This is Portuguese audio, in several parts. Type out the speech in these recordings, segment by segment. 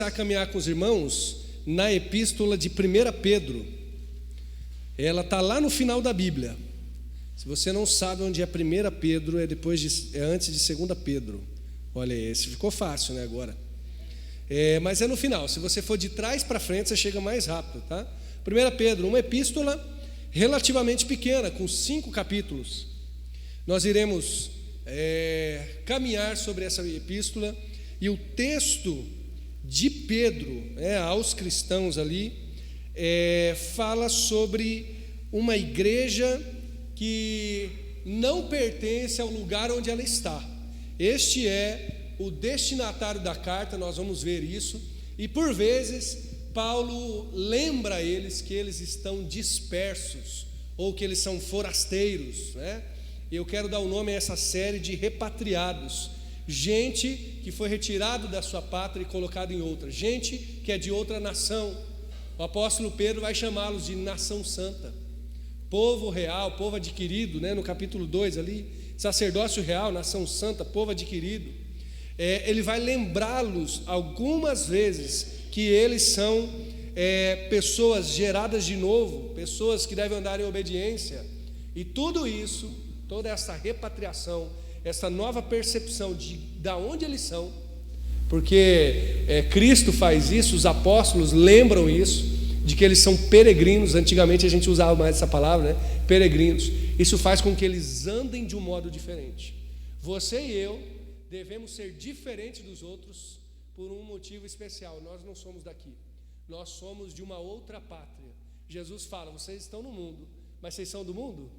A caminhar com os irmãos na epístola de 1 Pedro. Ela está lá no final da Bíblia. Se você não sabe onde é 1 Pedro, é antes de 2 Pedro. Olha aí, esse ficou fácil, né, agora. Mas é no final. Se você for de trás para frente, você chega mais rápido, tá? 1 Pedro, uma epístola relativamente pequena, com 5 capítulos. Nós iremos caminhar sobre essa epístola, e o texto de Pedro, aos cristãos ali, fala sobre uma igreja que não pertence ao lugar onde ela está. Este é o destinatário da carta, nós vamos ver isso, e por vezes Paulo lembra a eles que eles estão dispersos, ou que eles são forasteiros, né? Eu quero dar o nome a essa série de repatriados, gente que foi retirado da sua pátria e colocado em outra, gente que é de outra nação. O apóstolo Pedro vai chamá-los de nação santa, povo real, povo adquirido, né? No capítulo 2 ali, sacerdócio real, nação santa, povo adquirido. Ele vai lembrá-los algumas vezes que eles são pessoas geradas de novo, pessoas que devem andar em obediência, e tudo isso, toda essa repatriação, essa nova percepção de onde eles são, porque Cristo faz isso, os apóstolos lembram isso, de que eles são peregrinos. Antigamente a gente usava mais essa palavra, né? Peregrinos. Isso faz com que eles andem de um modo diferente. Você e eu devemos ser diferentes dos outros por um motivo especial. Nós não somos daqui, nós somos de uma outra pátria. Jesus fala: vocês estão no mundo, mas vocês são do mundo?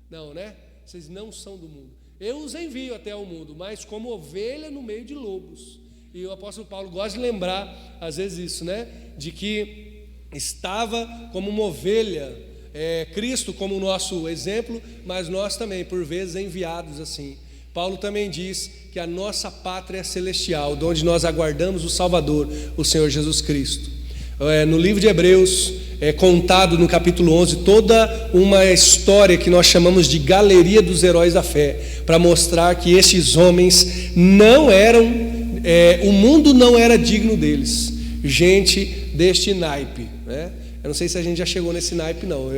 Não, né? Vocês não são do mundo. Eu os envio até ao mundo, mas como ovelha no meio de lobos. E o apóstolo Paulo gosta de lembrar, às vezes, isso, né? De que estava como uma ovelha, Cristo como o nosso exemplo, mas nós também, por vezes, enviados assim. Paulo também diz que a nossa pátria é celestial, de onde nós aguardamos o Salvador, o Senhor Jesus Cristo. No livro de Hebreus, contado no capítulo 11, toda uma história que nós chamamos de galeria dos heróis da fé, para mostrar que estes homens não eram, o mundo não era digno deles, gente deste naipe, né? Eu não sei se a gente já chegou nesse naipe, não,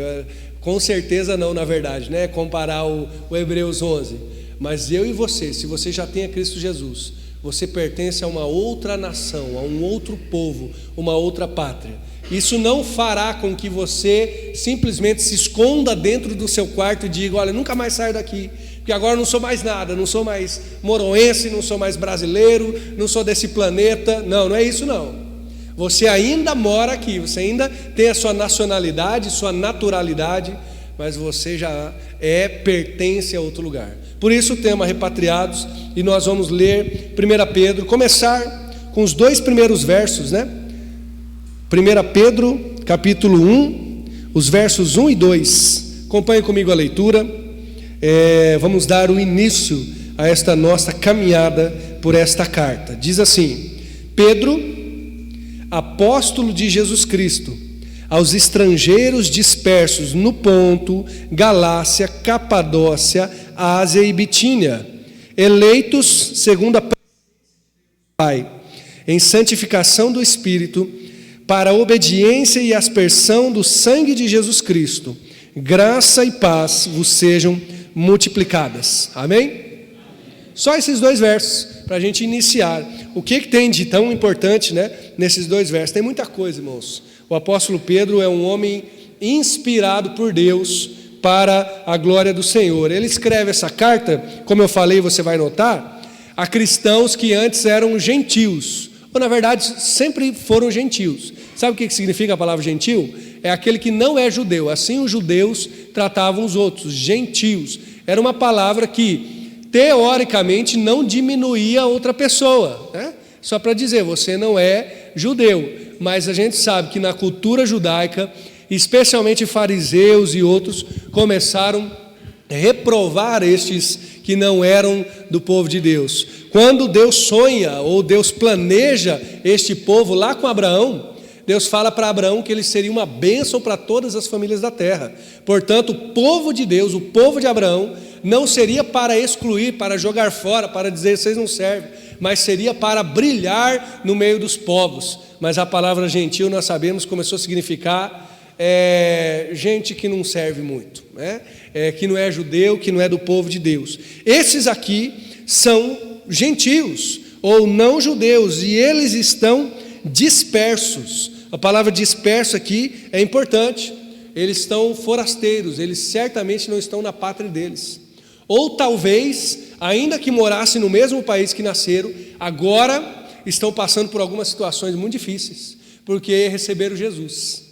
com certeza não, na verdade, né? Comparar o Hebreus 11, mas eu e você, se você já tem a Cristo Jesus, você pertence a uma outra nação, a um outro povo, uma outra pátria. Isso não fará com que você simplesmente se esconda dentro do seu quarto e diga: olha, nunca mais saio daqui, porque agora não sou mais nada, não sou mais moroense, não sou mais brasileiro, não sou desse planeta. Não, não é isso não. Você ainda mora aqui, você ainda tem a sua nacionalidade, sua naturalidade, mas você já pertence a outro lugar. Por isso o tema repatriados, e nós vamos ler 1 Pedro, começar com os 2 primeiros versos, né? 1 Pedro, capítulo 1, os versos 1 e 2. Acompanhe comigo a leitura. Vamos dar o início a esta nossa caminhada por esta carta. Diz assim: Pedro, apóstolo de Jesus Cristo, aos estrangeiros dispersos no Ponto, Galácia, Capadócia, Ásia e Bitínia, eleitos segundo a Pai, em santificação do Espírito, para a obediência e aspersão do sangue de Jesus Cristo, graça e paz vos sejam multiplicadas. Amém? Só esses 2 versos, para a gente iniciar. O que tem de tão importante, né, nesses 2 versos? Tem muita coisa, irmãos. O apóstolo Pedro é um homem inspirado por Deus para a glória do Senhor. Ele escreve essa carta, como eu falei, você vai notar, a cristãos que antes eram gentios, ou na verdade sempre foram gentios. Sabe o que significa a palavra gentil? É aquele que não é judeu. Assim os judeus tratavam os outros, gentios. Era uma palavra que teoricamente não diminuía a outra pessoa, né? Só para dizer, você não é judeu. Mas a gente sabe que na cultura judaica, especialmente fariseus e outros, começaram a reprovar estes que não eram do povo de Deus. Quando Deus sonha ou Deus planeja este povo lá com Abraão, Deus fala para Abraão que ele seria uma bênção para todas as famílias da terra. Portanto, o povo de Deus, o povo de Abraão, não seria para excluir, para jogar fora, para dizer vocês não servem, mas seria para brilhar no meio dos povos. Mas a palavra gentil, nós sabemos, começou a significar gente que não serve muito, né? Que não é judeu, que não é do povo de Deus. Esses aqui são gentios ou não judeus, e eles estão dispersos. A palavra disperso aqui é importante. Eles estão forasteiros, eles certamente não estão na pátria deles. Ou talvez, ainda que morassem no mesmo país que nasceram, agora estão passando por algumas situações muito difíceis, porque receberam Jesus.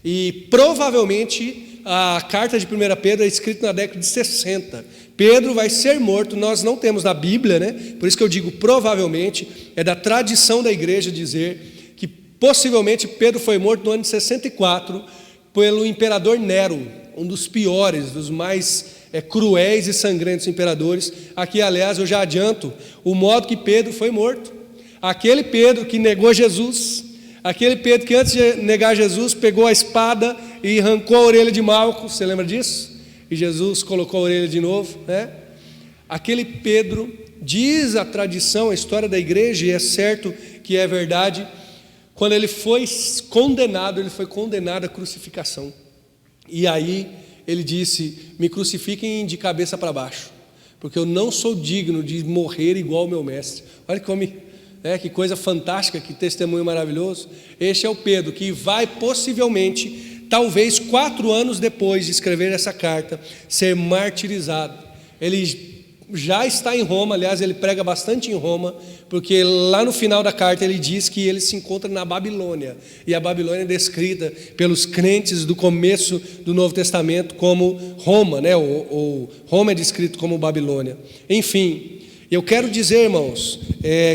E provavelmente a carta de 1 Pedro é escrita na década de 60. Pedro vai ser morto, nós não temos na Bíblia, né? Por isso que eu digo provavelmente, é da tradição da igreja dizer que possivelmente Pedro foi morto no ano de 64 pelo imperador Nero, um dos piores, dos mais cruéis e sangrentos imperadores. Aqui, aliás, eu já adianto o modo que Pedro foi morto. Aquele Pedro que negou Jesus, aquele Pedro que antes de negar Jesus pegou a espada e arrancou a orelha de Malco, você lembra disso? E Jesus colocou a orelha de novo, né? Aquele Pedro, diz a tradição, a história da igreja, e é certo que é verdade, quando ele foi condenado à crucificação. E aí ele disse: me crucifiquem de cabeça para baixo, porque eu não sou digno de morrer igual ao meu mestre. Olha que coisa fantástica, que testemunho maravilhoso. Este é o Pedro que vai possivelmente, talvez 4 anos depois de escrever essa carta, ser martirizado. Ele já está em Roma, aliás, ele prega bastante em Roma, porque lá no final da carta ele diz que ele se encontra na Babilônia, e a Babilônia é descrita pelos crentes do começo do Novo Testamento como Roma, né? ou Roma é descrito como Babilônia. Enfim, eu quero dizer, irmãos,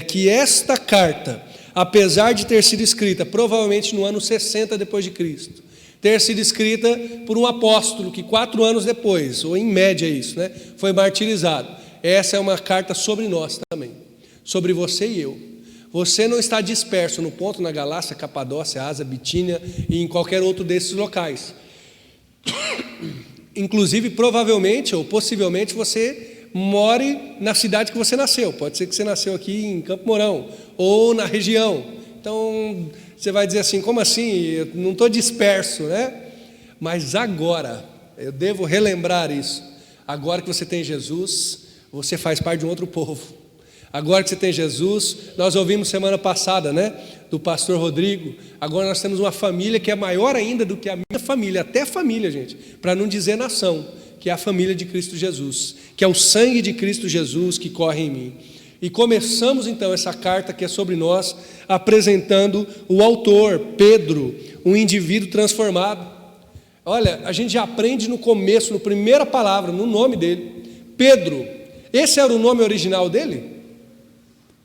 que esta carta, apesar de ter sido escrita provavelmente no ano 60 depois de Cristo, ter sido escrita por um apóstolo que 4 anos depois, ou em média isso, né, foi martirizado. Essa é uma carta sobre nós também, sobre você e eu. Você não está disperso no ponto na Galácia, Capadócia, Ásia, Bitínia e em qualquer outro desses locais. Inclusive, provavelmente ou possivelmente você more na cidade que você nasceu. Pode ser que você nasceu aqui em Campo Mourão ou na região. Então, você vai dizer assim: como assim? Eu não estou disperso, né? Mas agora, eu devo relembrar isso. Agora que você tem Jesus, você faz parte de um outro povo. Agora que você tem Jesus, nós ouvimos semana passada, né, do pastor Rodrigo. Agora nós temos uma família que é maior ainda do que a minha família, até família, gente, para não dizer nação, que é a família de Cristo Jesus, que é o sangue de Cristo Jesus que corre em mim. E começamos então essa carta que é sobre nós, apresentando o autor, Pedro, um indivíduo transformado. Olha, a gente já aprende no começo, na primeira palavra, no nome dele, Pedro. Esse era o nome original dele?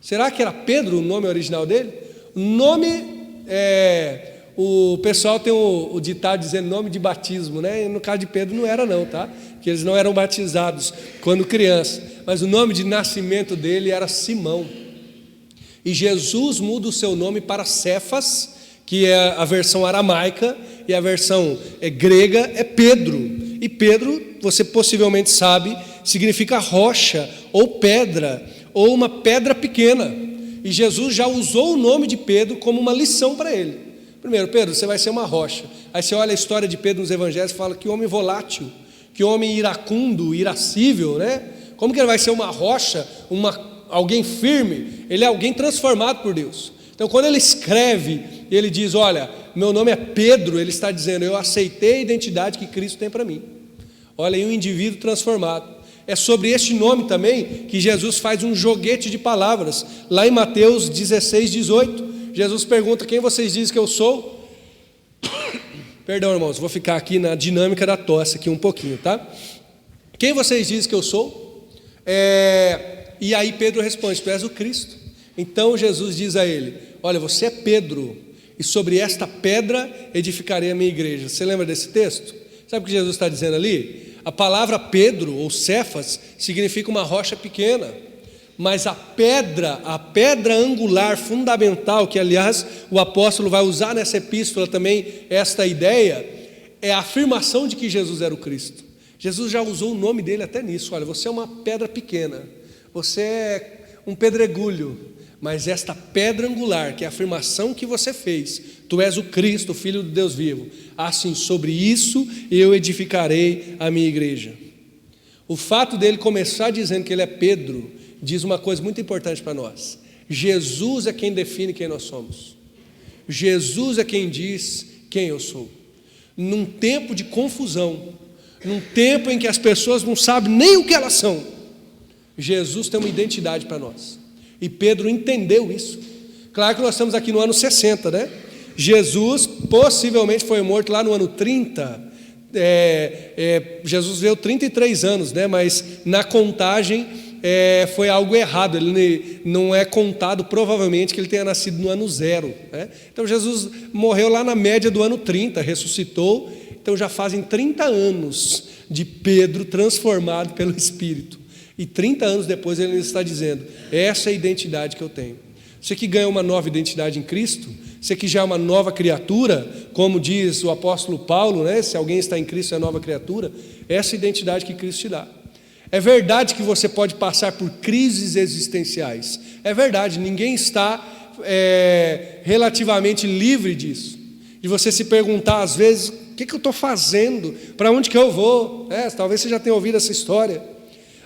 Será que era Pedro o nome original dele? O nome, o pessoal tem o ditado dizendo nome de batismo, né? E no caso de Pedro não era não, tá? Porque eles não eram batizados quando criança. Mas o nome de nascimento dele era Simão. E Jesus muda o seu nome para Cefas, que é a versão aramaica, e a versão grega é Pedro. E Pedro, você possivelmente sabe, significa rocha ou pedra, ou uma pedra pequena. E Jesus já usou o nome de Pedro como uma lição para ele. Primeiro, Pedro, você vai ser uma rocha. Aí você olha a história de Pedro nos evangelhos e fala: que homem volátil, que homem iracundo, irascível, né? Como que ele vai ser uma rocha, alguém firme? Ele é alguém transformado por Deus. Então, quando ele escreve, ele diz: olha, meu nome é Pedro, ele está dizendo: eu aceitei a identidade que Cristo tem para mim. Olha aí, um indivíduo transformado. É sobre este nome também que Jesus faz um joguete de palavras. Lá em Mateus 16, 18, Jesus pergunta: quem vocês dizem que eu sou? Perdão, irmãos, vou ficar aqui na dinâmica da tosse aqui um pouquinho, tá? Quem vocês dizem que eu sou? E aí Pedro responde: tu és o Cristo. Então Jesus diz a ele: olha, você é Pedro, e sobre esta pedra edificarei a minha igreja. Você lembra desse texto? Sabe o que Jesus está dizendo ali? A palavra Pedro, ou Cefas, significa uma rocha pequena, mas a pedra angular fundamental, que aliás o apóstolo vai usar nessa epístola também, esta ideia, é a afirmação de que Jesus era o Cristo. Jesus já usou o nome dele até nisso: olha, você é uma pedra pequena, você é um pedregulho, Mas esta pedra angular, que é a afirmação que você fez, tu és o Cristo, o Filho do Deus vivo, assim, sobre isso eu edificarei a minha igreja. O fato dele começar dizendo que ele é Pedro, diz uma coisa muito importante para nós. Jesus é quem define quem nós somos. Jesus é quem diz quem eu sou. Num tempo de confusão, num tempo em que as pessoas não sabem nem o que elas são, Jesus tem uma identidade para nós. E Pedro entendeu isso. Claro que nós estamos aqui no ano 60, né? Jesus possivelmente foi morto lá no ano 30. Jesus viveu 33 anos, né? Mas na contagem foi algo errado. Ele não é contado provavelmente que ele tenha nascido no ano 0, né? Então Jesus morreu lá na média do ano 30, ressuscitou. Então já fazem 30 anos de Pedro transformado pelo Espírito. E 30 anos depois ele está dizendo: essa é a identidade que eu tenho. Você que ganha uma nova identidade em Cristo, você que já é uma nova criatura, como diz o apóstolo Paulo, né? Se alguém está em Cristo é nova criatura. Essa é a identidade que Cristo te dá. É verdade que você pode passar por crises existenciais. É verdade, ninguém está relativamente livre disso. De você se perguntar às vezes: o que eu estou fazendo? Para onde que eu vou? Talvez você já tenha ouvido essa história.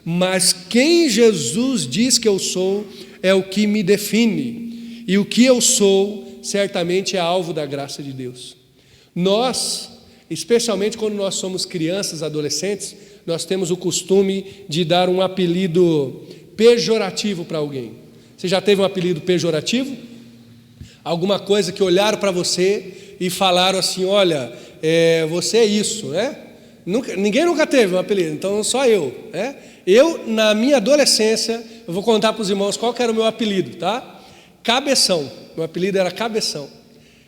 Mas quem Jesus diz que eu sou é o que me define. E o que eu sou certamente é alvo da graça de Deus. Nós, especialmente quando nós somos crianças, adolescentes, nós temos o costume de dar um apelido pejorativo para alguém. Você já teve um apelido pejorativo? Alguma coisa que olharam para você e falaram assim: olha, você é isso, né? Ninguém nunca teve um apelido, então só eu, né? Eu, na minha adolescência, eu vou contar para os irmãos qual que era o meu apelido, tá? Cabeção. Meu apelido era Cabeção.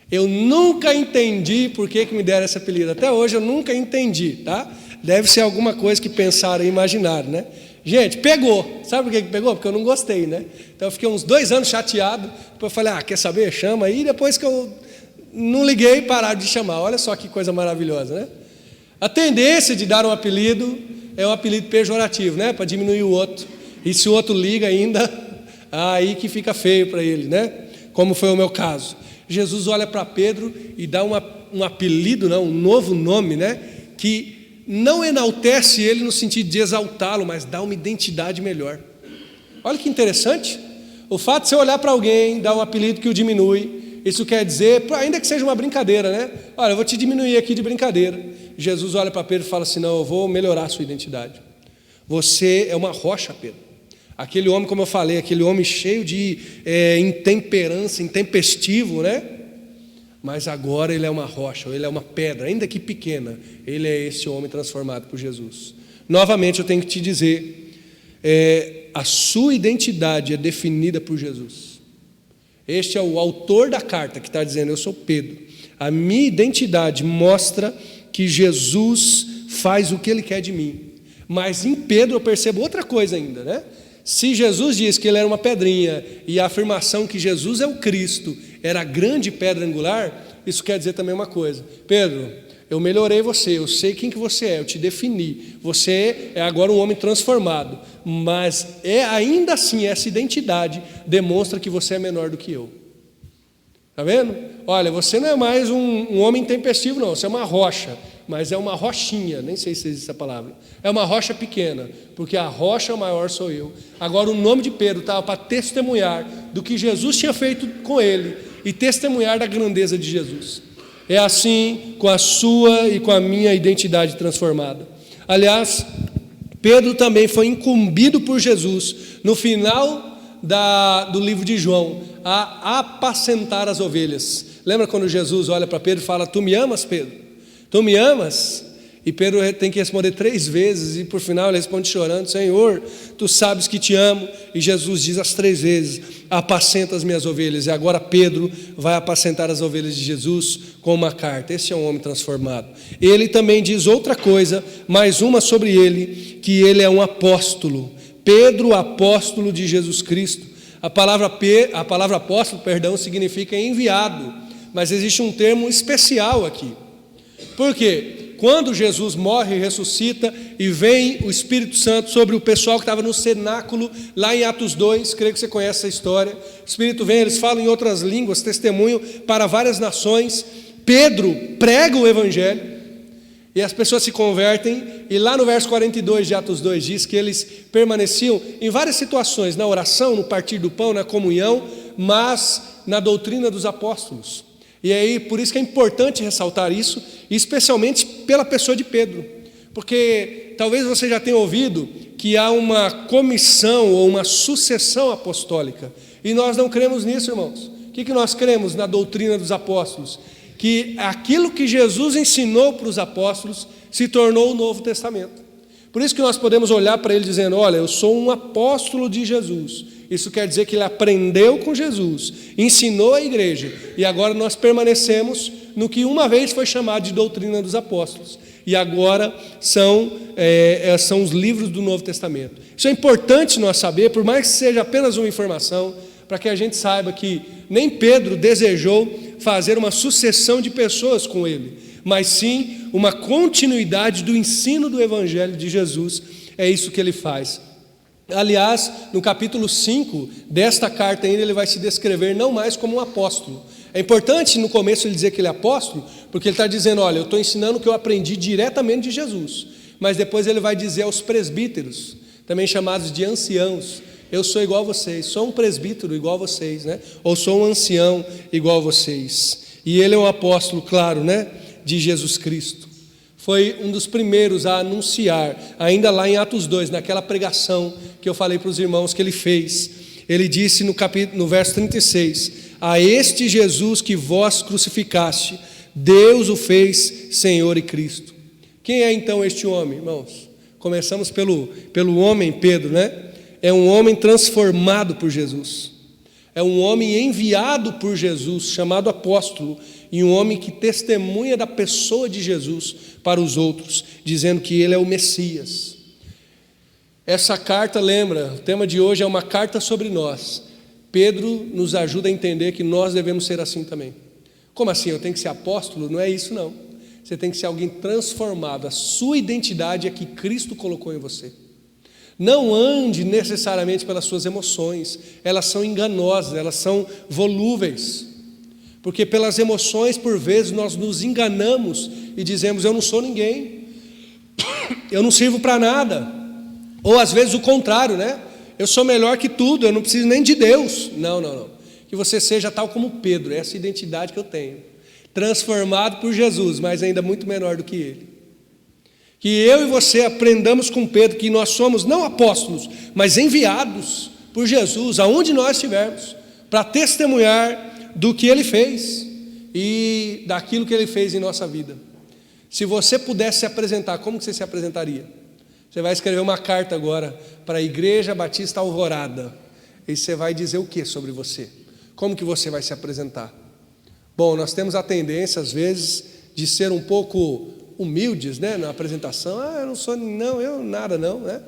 Eu nunca entendi por que me deram esse apelido. Até hoje eu nunca entendi, tá? Deve ser alguma coisa que pensaram e imaginaram, né? Gente, pegou. Sabe por que pegou? Porque eu não gostei, né? Então eu fiquei uns 2 anos chateado. Depois eu falei: quer saber? Chama aí. Depois que eu não liguei, pararam de chamar. Olha só que coisa maravilhosa, né? A tendência de dar um apelido é um apelido pejorativo, né? Para diminuir o outro. E se o outro liga ainda, aí que fica feio para ele, né? Como foi o meu caso. Jesus olha para Pedro e dá um apelido, um novo nome, né? Que não enaltece ele no sentido de exaltá-lo, mas dá uma identidade melhor. Olha que interessante. O fato de você olhar para alguém, dar um apelido que o diminui, isso quer dizer, ainda que seja uma brincadeira, né? Olha, eu vou te diminuir aqui de brincadeira. Jesus olha para Pedro e fala assim: não, eu vou melhorar a sua identidade. Você é uma rocha, Pedro. Aquele homem, como eu falei, aquele homem cheio de intemperança, intempestivo, né? Mas agora ele é uma rocha, ele é uma pedra, ainda que pequena. Ele é esse homem transformado por Jesus. Novamente eu tenho que te dizer, a sua identidade é definida por Jesus. Este é o autor da carta que está dizendo: eu sou Pedro. A minha identidade mostra que Jesus faz o que Ele quer de mim. Mas em Pedro eu percebo outra coisa ainda, né? Se Jesus diz que ele era uma pedrinha e a afirmação que Jesus é o Cristo era a grande pedra angular, isso quer dizer também uma coisa: Pedro, eu melhorei você, eu sei quem que você é, eu te defini, você é agora um homem transformado, mas ainda assim essa identidade demonstra que você é menor do que eu. Está vendo? Olha, você não é mais um homem intempestivo, não. Você é uma rocha, mas é uma rochinha. Nem sei se existe essa palavra. É uma rocha pequena, porque a rocha maior sou eu. Agora, o nome de Pedro estava para testemunhar do que Jesus tinha feito com ele e testemunhar da grandeza de Jesus. É assim com a sua e com a minha identidade transformada. Aliás, Pedro também foi incumbido por Jesus, no final do livro de João, a apacentar as ovelhas. Lembra quando Jesus olha para Pedro e fala: tu me amas, Pedro? Tu me amas? E Pedro tem que responder 3 vezes, e por final ele responde chorando: Senhor, tu sabes que te amo. E Jesus diz as 3 vezes: apacenta as minhas ovelhas. E agora Pedro vai apacentar as ovelhas de Jesus com uma carta. Esse é um homem transformado. Ele também diz outra coisa, mais uma sobre ele, que ele é um apóstolo. Pedro, apóstolo de Jesus Cristo. A palavra apóstolo, significa enviado, mas existe um termo especial aqui. Por quê? quando Jesus morre e ressuscita e vem o Espírito Santo sobre o pessoal que estava no cenáculo, lá em Atos 2, creio que você conhece essa história. O Espírito vem, eles falam em outras línguas, testemunham para várias nações. Pedro prega o Evangelho e as pessoas se convertem. E lá no verso 42 de Atos 2 diz que eles permaneciam em várias situações, na oração, no partir do pão, na comunhão, mas na doutrina dos apóstolos. E aí, por isso que é importante ressaltar isso, especialmente pela pessoa de Pedro, porque talvez você já tenha ouvido que há uma comissão ou uma sucessão apostólica, e nós não cremos nisso, irmãos. O que nós cremos na doutrina dos apóstolos? Que aquilo que Jesus ensinou para os apóstolos se tornou o Novo Testamento. Por isso que nós podemos olhar para ele dizendo: olha, eu sou um apóstolo de Jesus. Isso quer dizer que ele aprendeu com Jesus, ensinou a igreja, e agora nós permanecemos no que uma vez foi chamado de doutrina dos apóstolos, e agora são os livros do Novo Testamento. Isso é importante nós saber, por mais que seja apenas uma informação, para que a gente saiba que nem Pedro desejou fazer uma sucessão de pessoas com ele, mas sim uma continuidade do ensino do Evangelho de Jesus. É isso que ele faz. Aliás, no capítulo 5 desta carta ainda ele vai se descrever não mais como um apóstolo. É importante no começo ele dizer que ele é apóstolo, porque ele está dizendo: olha, eu estou ensinando o que eu aprendi diretamente de Jesus. Mas depois ele vai dizer aos presbíteros, também chamados de anciãos: eu sou igual a vocês, sou um presbítero igual a vocês, né? Ou sou um ancião igual a vocês. E ele é um apóstolo, claro, né? De Jesus Cristo. Foi um dos primeiros a anunciar, ainda lá em Atos 2, naquela pregação que eu falei para os irmãos que ele fez. Ele disse no verso 36, a este Jesus que vós crucificaste, Deus o fez Senhor e Cristo. Quem é então este homem, irmãos? Começamos pelo homem Pedro, né? É um homem transformado por Jesus. É um homem enviado por Jesus, chamado apóstolo, e um homem que testemunha da pessoa de Jesus para os outros, dizendo que ele é o Messias. Essa carta, lembra, o tema de hoje é uma carta sobre nós. Pedro nos ajuda a entender que nós devemos ser assim também. Como assim? Eu tenho que ser apóstolo? Não é isso não. Você tem que ser alguém transformado. A sua identidade é que Cristo colocou em você. Não ande necessariamente pelas suas emoções. Elas são enganosas, elas são volúveis. Porque pelas emoções, por vezes, nós nos enganamos e dizemos: eu não sou ninguém, eu não sirvo para nada. Ou às vezes o contrário, né? Eu sou melhor que tudo, eu não preciso nem de Deus. Não. Que você seja tal como Pedro, essa identidade que eu tenho. Transformado por Jesus, mas ainda muito menor do que ele. Que eu e você aprendamos com Pedro que nós somos não apóstolos, mas enviados por Jesus, aonde nós estivermos, para testemunhar do que ele fez e daquilo que ele fez em nossa vida. Se você pudesse se apresentar, como que você se apresentaria? Você vai escrever uma carta agora para a Igreja Batista Alvorada, e você vai dizer o que sobre você? Como que você vai se apresentar? Bom, nós temos a tendência às vezes de ser um pouco humildes, né, na apresentação. Eu não sou, não, eu nada não, né?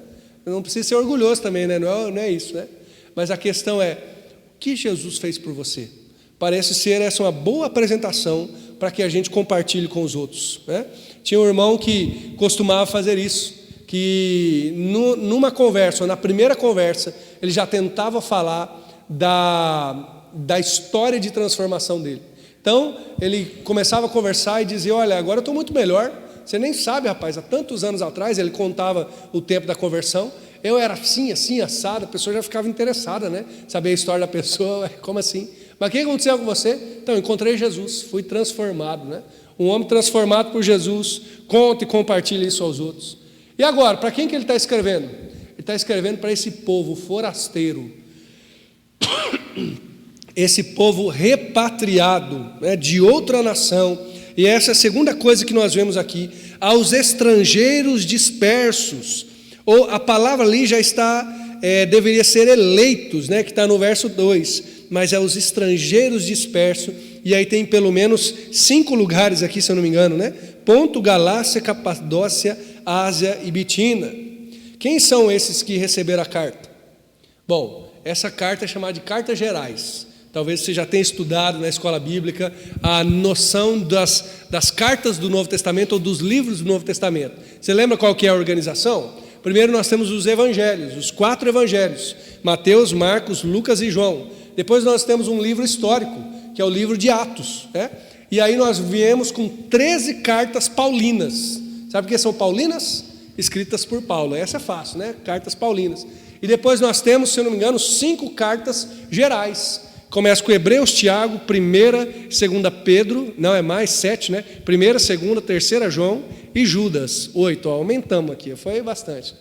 Eu não preciso ser orgulhoso também, né? Não é isso, né? Mas a questão é, o que Jesus fez por você? Parece ser essa uma boa apresentação para que a gente compartilhe com os outros, né? Tinha um irmão que costumava fazer isso, que numa conversa, ou na primeira conversa, ele já tentava falar da história de transformação dele. Então, ele começava a conversar e dizia: olha, agora eu estou muito melhor. Você nem sabe, rapaz, há tantos anos atrás, ele contava o tempo da conversão, eu era assim, assado, a pessoa já ficava interessada, né? Saber a história da pessoa, como assim? Mas o que aconteceu com você? Então, eu encontrei Jesus, fui transformado, né? Um homem transformado por Jesus, conta e compartilha isso aos outros. E agora, para quem que ele está escrevendo? Ele está escrevendo para esse povo forasteiro, esse povo repatriado, né, de outra nação. E essa é a segunda coisa que nós vemos aqui: aos estrangeiros dispersos, ou a palavra ali já está, deveria ser eleitos, né, que está no verso 2, mas é os estrangeiros dispersos, e aí tem pelo menos 5 lugares aqui, se eu não me engano, né? Ponto, Galácia, Capadócia, Ásia e Bitina. Quem são esses que receberam a carta? Bom, essa carta é chamada de cartas gerais. talvez você já tenha estudado na escola bíblica a noção das cartas do Novo Testamento ou dos livros do Novo Testamento. Você lembra qual que é a organização? Primeiro nós temos os evangelhos, os 4 evangelhos: Mateus, Marcos, Lucas e João. Depois nós temos um livro histórico, que é o livro de Atos, né? E aí nós viemos com 13 cartas paulinas. Sabe o que são paulinas? Escritas por Paulo. Essa é fácil, né? Cartas paulinas. E depois nós temos, se eu não me engano, 5 cartas gerais. Começa com Hebreus, Tiago, 1ª, 2ª Pedro, não é mais, 7, né? 1ª, 2ª, 3ª João e Judas, 8. Ó, aumentamos aqui, foi bastante.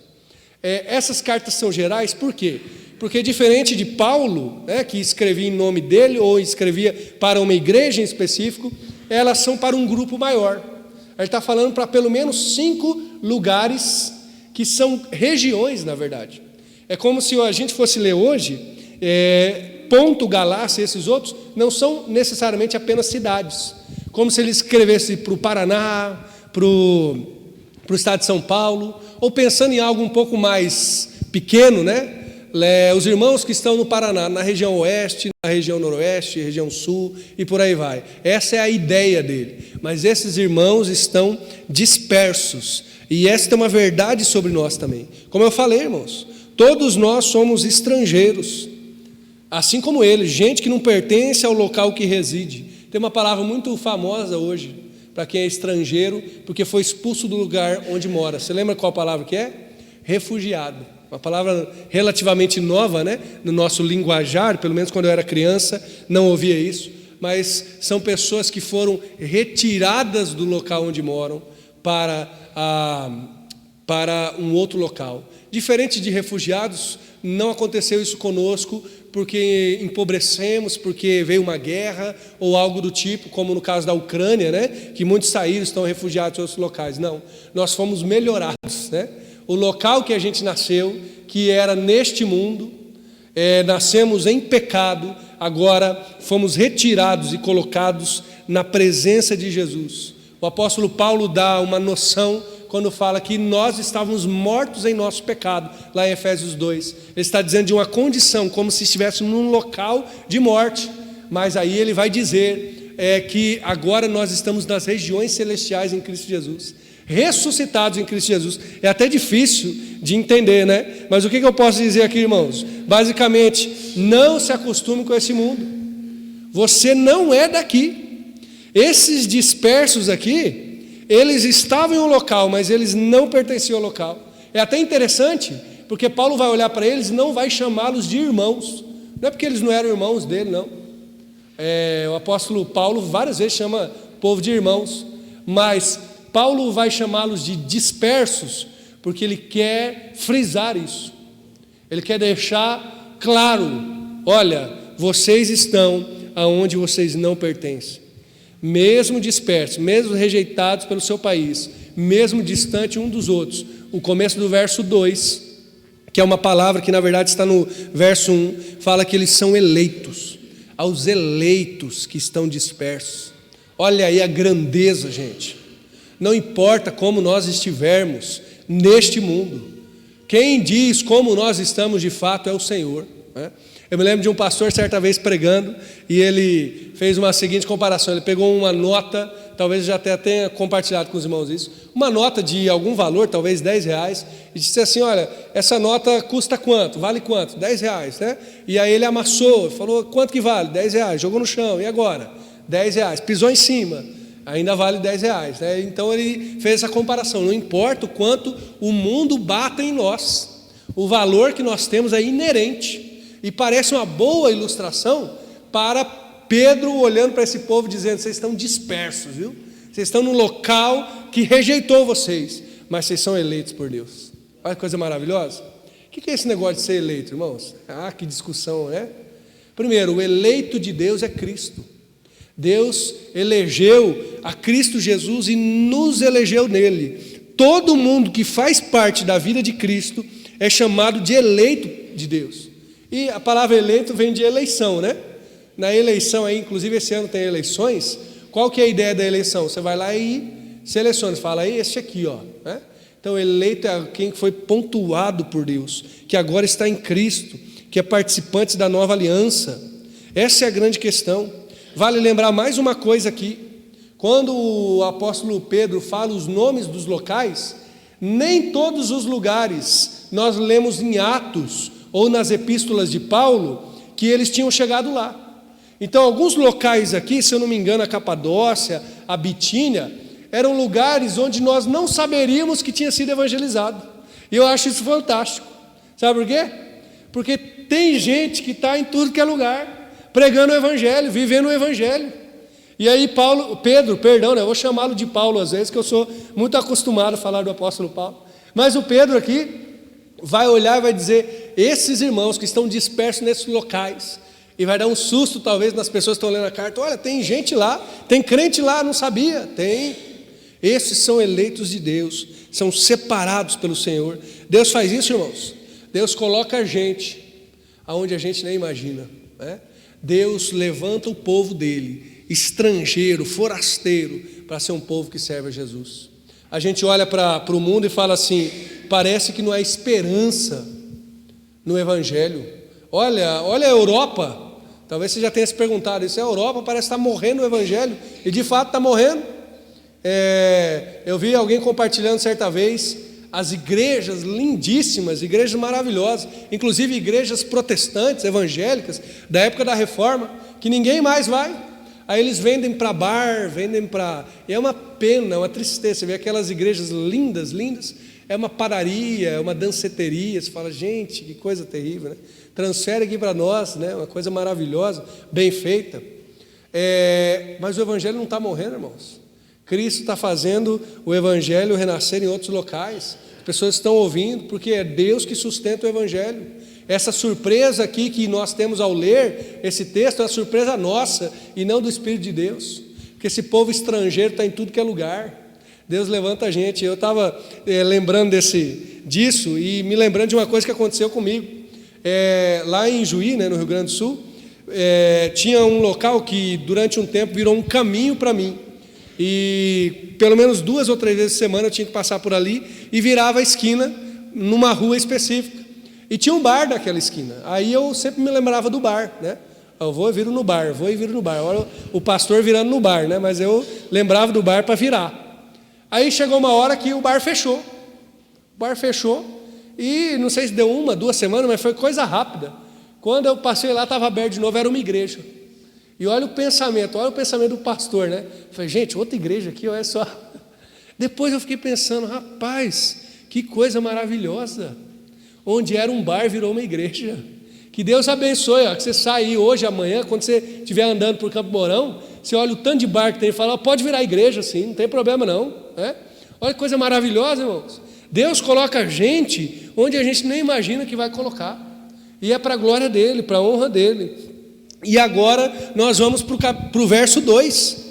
Essas cartas são gerais, por quê? Porque diferente de Paulo, né, que escrevia em nome dele ou escrevia para uma igreja em específico, elas são para um grupo maior. Ele está falando para pelo menos 5 lugares que são regiões, na verdade. É como se a gente fosse ler hoje, Ponto, Galácia, esses outros, não são necessariamente apenas cidades. Como se ele escrevesse para o Paraná, para o estado de São Paulo, ou pensando em algo um pouco mais pequeno, né? Os irmãos que estão no Paraná, na região oeste, na região noroeste, região sul e por aí vai. Essa é a ideia dele. Mas esses irmãos estão dispersos. E esta é uma verdade sobre nós também. Como eu falei, irmãos, todos nós somos estrangeiros, assim como eles, gente que não pertence ao local que reside. Tem uma palavra muito famosa hoje para quem é estrangeiro, porque foi expulso do lugar onde mora. Você lembra qual palavra que é? Refugiado. Uma palavra relativamente nova, né? No nosso linguajar, pelo menos quando eu era criança, não ouvia isso. Mas são pessoas que foram retiradas do local onde moram para um outro local. Diferente de refugiados, não aconteceu isso conosco porque empobrecemos, porque veio uma guerra ou algo do tipo, como no caso da Ucrânia, né? Que muitos saíram, estão refugiados em outros locais. Não, nós fomos melhorados, né? O local que a gente nasceu, que era neste mundo, nascemos em pecado, agora fomos retirados e colocados na presença de Jesus. O apóstolo Paulo dá uma noção quando fala que nós estávamos mortos em nosso pecado, lá em Efésios 2. Ele está dizendo de uma condição, como se estivéssemos num local de morte, mas aí ele vai dizer que agora nós estamos nas regiões celestiais em Cristo Jesus, ressuscitados em Cristo Jesus. É até difícil de entender, né? Mas o que eu posso dizer aqui, irmãos? Basicamente, não se acostume com esse mundo. Você não é daqui. Esses dispersos aqui, eles estavam em um local, mas eles não pertenciam ao local. É até interessante, porque Paulo vai olhar para eles e não vai chamá-los de irmãos. Não é porque eles não eram irmãos dele, não. O apóstolo Paulo várias vezes chama o povo de irmãos, mas Paulo vai chamá-los de dispersos, porque ele quer frisar isso. Ele quer deixar claro: olha, vocês estão aonde vocês não pertencem. Mesmo dispersos, mesmo rejeitados pelo seu país, mesmo distante um dos outros. O começo do verso 2, que é uma palavra que na verdade está no verso 1, fala que eles são eleitos. Aos eleitos que estão dispersos. Olha aí a grandeza, gente. Não importa como nós estivermos neste mundo, quem diz como nós estamos de fato é o Senhor, né? Eu me lembro de um pastor certa vez pregando, e ele fez uma seguinte comparação. Ele pegou uma nota, talvez já até tenha compartilhado com os irmãos isso, uma nota de algum valor, talvez R$10, e disse assim: olha, essa nota custa quanto? Vale quanto? R$10, né? E aí ele amassou, falou: quanto que vale? R$10, jogou no chão, e agora? R$10, pisou em cima, ainda vale R$10, né? Então ele fez essa comparação. Não importa o quanto o mundo bata em nós, o valor que nós temos é inerente. E parece uma boa ilustração para Pedro olhando para esse povo dizendo: vocês estão dispersos, viu? Vocês estão num local que rejeitou vocês, mas vocês são eleitos por Deus. Olha que coisa maravilhosa. O que é esse negócio de ser eleito, irmãos? Ah, que discussão, né? Primeiro, o eleito de Deus é Cristo. Deus elegeu a Cristo Jesus e nos elegeu nele. Todo mundo que faz parte da vida de Cristo é chamado de eleito de Deus. E a palavra eleito vem de eleição, né? Na eleição aí, inclusive esse ano tem eleições. Qual que é a ideia da eleição? Você vai lá e seleciona, fala aí, esse aqui, ó, né? Então eleito é quem foi pontuado por Deus, que agora está em Cristo, que é participante da nova aliança. Essa é a grande questão. Vale lembrar mais uma coisa aqui. Quando o apóstolo Pedro fala os nomes dos locais, nem todos os lugares nós lemos em Atos ou nas epístolas de Paulo que eles tinham chegado lá. Então, alguns locais aqui, se eu não me engano, a Capadócia, a Bitínia, eram lugares onde nós não saberíamos que tinha sido evangelizado. E eu acho isso fantástico. Sabe por quê? Porque tem gente que está em tudo que é lugar, pregando o evangelho, vivendo o evangelho. E aí Pedro, eu vou chamá-lo de Paulo às vezes, que eu sou muito acostumado a falar do apóstolo Paulo. Mas o Pedro aqui vai olhar e vai dizer, esses irmãos que estão dispersos nesses locais, e vai dar um susto talvez nas pessoas que estão lendo a carta, olha, tem gente lá, tem crente lá, não sabia, tem. Esses são eleitos de Deus, são separados pelo Senhor. Deus faz isso, irmãos. Deus coloca a gente aonde a gente nem imagina, né? Deus levanta o povo dele, estrangeiro, forasteiro, para ser um povo que serve a Jesus. A gente olha para o mundo e fala assim, parece que não há esperança no Evangelho. Olha a Europa, talvez você já tenha se perguntado isso, a Europa parece estar morrendo no Evangelho, e de fato está morrendo. Eu vi alguém compartilhando certa vez, as igrejas lindíssimas, igrejas maravilhosas, inclusive igrejas protestantes, evangélicas, da época da Reforma, que ninguém mais vai. Aí eles vendem para bar, e é uma pena, é uma tristeza. Você vê aquelas igrejas lindas, é uma padaria, é uma danceteria. Você fala, gente, que coisa terrível, né? Transfere aqui para nós, né? Uma coisa maravilhosa, bem feita. Mas o evangelho não está morrendo, irmãos. Cristo está fazendo o evangelho renascer em outros locais. As pessoas estão ouvindo, porque é Deus que sustenta o evangelho. Essa surpresa aqui que nós temos ao ler esse texto é uma surpresa nossa e não do Espírito de Deus, porque esse povo estrangeiro está em tudo que é lugar. Deus levanta a gente. Eu estava lembrando disso e me lembrando de uma coisa que aconteceu comigo. Lá em Juí, né, no Rio Grande do Sul, tinha um local que durante um tempo virou um caminho para mim. E pelo menos 2 ou 3 vezes por semana eu tinha que passar por ali e virava a esquina numa rua específica. E tinha um bar naquela esquina. Aí eu sempre me lembrava do bar, né? Eu vou e viro no bar. Olha o pastor virando no bar, né? Mas eu lembrava do bar para virar. Aí chegou uma hora que o bar fechou. E não sei se deu 1, 2 semanas, mas foi coisa rápida. Quando eu passei lá, estava aberto de novo, era uma igreja. E olha o pensamento do pastor, né? Eu falei, gente, outra igreja aqui, olha só. Depois eu fiquei pensando, rapaz, que coisa maravilhosa. Onde era um bar, virou uma igreja. Que Deus abençoe, ó, que você sair hoje, amanhã, quando você estiver andando por Campo Mourão, você olha o tanto de bar que tem e fala, pode virar igreja sim, não tem problema não. Olha que coisa maravilhosa, irmãos. Deus coloca a gente onde a gente nem imagina que vai colocar. E é para a glória dEle, para a honra dEle. E agora nós vamos para o verso 2,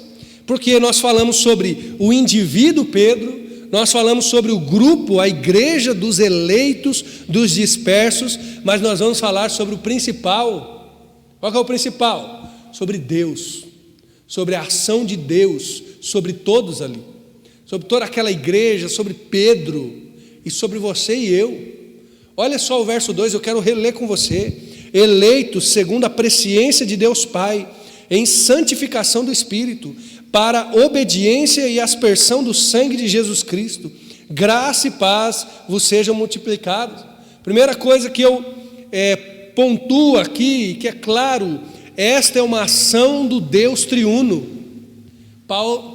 porque nós falamos sobre o indivíduo Pedro, nós falamos sobre o grupo, a igreja dos eleitos, dos dispersos, mas nós vamos falar sobre o principal. Qual que é o principal? Sobre Deus, sobre a ação de Deus, sobre todos ali, sobre toda aquela igreja, sobre Pedro e sobre você e eu. Olha só o verso 2, eu quero reler com você. Eleitos segundo a presciência de Deus Pai, em santificação do Espírito, para a obediência e aspersão do sangue de Jesus Cristo, graça e paz vos sejam multiplicados. Primeira coisa que eu pontuo aqui, que é claro, esta é uma ação do Deus triuno.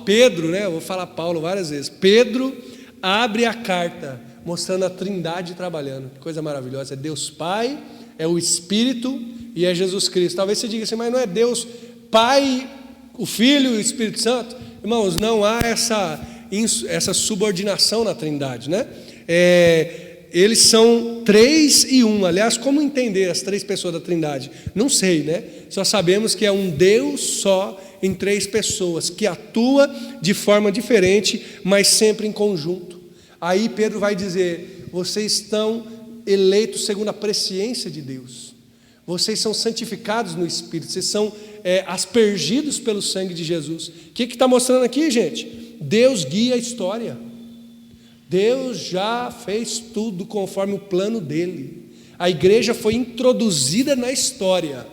Pedro, né, eu vou falar Paulo várias vezes, Pedro abre a carta mostrando a Trindade trabalhando. Que coisa maravilhosa, é Deus Pai, é o Espírito e é Jesus Cristo. Talvez você diga assim, mas não é Deus Pai, o Filho e o Espírito Santo? Irmãos, não há essa subordinação na Trindade, né? Eles são 3 e 1. Aliás, como entender as 3 pessoas da Trindade? Não sei, né? Só sabemos que é um Deus só em 3 pessoas, que atua de forma diferente, mas sempre em conjunto. Aí Pedro vai dizer, vocês estão eleitos segundo a presciência de Deus. Vocês são santificados no Espírito, vocês são aspergidos pelo sangue de Jesus. O que está mostrando aqui, gente? Deus guia a história. Deus já fez tudo conforme o plano dele. A igreja foi introduzida na história.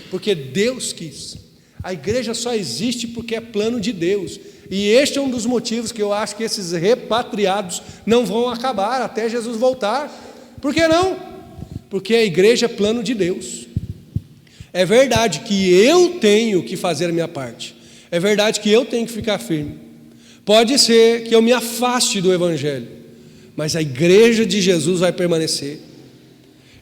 porque Deus quis. A igreja só existe porque é plano de Deus. E este é um dos motivos que eu acho que esses repatriados não vão acabar até Jesus voltar. Por que não? Porque a igreja é plano de Deus. É verdade que eu tenho que fazer a minha parte. É verdade que eu tenho que ficar firme. Pode ser que eu me afaste do Evangelho, mas a igreja de Jesus vai permanecer.